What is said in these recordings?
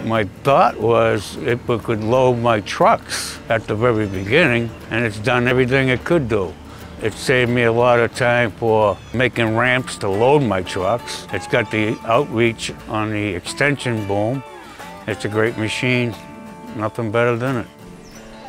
My thought was it could load my trucks at the very beginning, and it's done everything it could do. It saved me a lot of time for making ramps to load my trucks. It's got the outreach on the extension boom. It's a great machine, nothing better than it.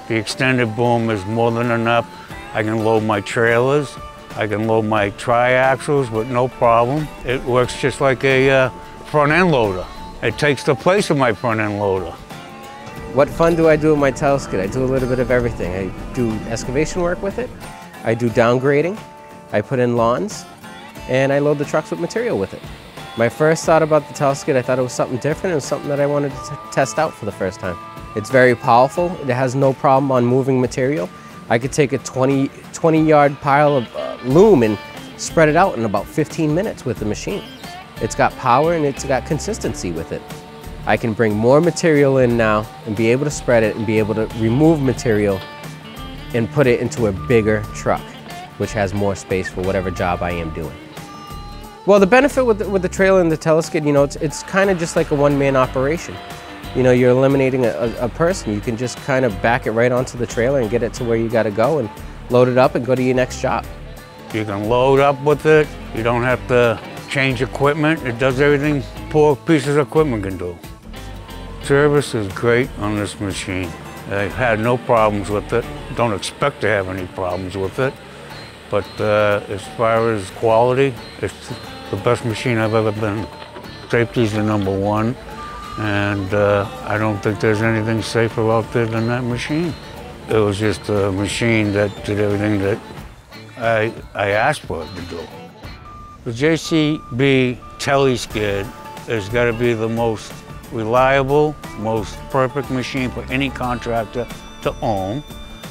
The extended boom is more than enough. I can load my trailers, I can load my tri-axles with no problem. It works just like a front end loader. It takes the place of my front end loader. What fun do I do with my Teleskid? I do a little bit of everything. I do excavation work with it, I do downgrading, I put in lawns, and I load the trucks with material with it. My first thought about the Teleskid, I thought it was something different. It was something that I wanted to test out for the first time. It's very powerful. It has no problem on moving material. I could take a 20-yard pile of loom and spread it out in about 15 minutes with the machine. It's got power and it's got consistency with it. I can bring more material in now and be able to spread it and be able to remove material and put it into a bigger truck, which has more space for whatever job I am doing. Well, the benefit with the trailer and the Teleskid, you know, it's kind of just like a one-man operation. You know, you're eliminating a person. You can just kind of back it right onto the trailer and get it to where you got to go and load it up and go to your next job. You can load up with it. You don't have to change equipment. It does everything 4 pieces of equipment can do. Service is great on this machine. I've had no problems with it. Don't expect to have any problems with it. But as far as quality, it's the best machine I've ever been. Safety's the #1. And I don't think there's anything safer out there than that machine. It was just a machine that did everything that I asked for it to do. The JCB Teleskid has got to be the most reliable, most perfect machine for any contractor to own.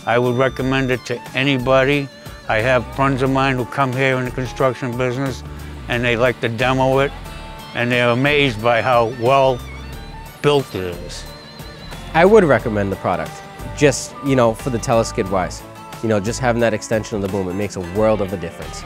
I would recommend it to anybody. I have friends of mine who come here in the construction business and they like to demo it, and they're amazed by how well built it is. I would recommend the product, just, you know, for the Teleskid wise. You know, just having that extension of the boom, it makes a world of a difference.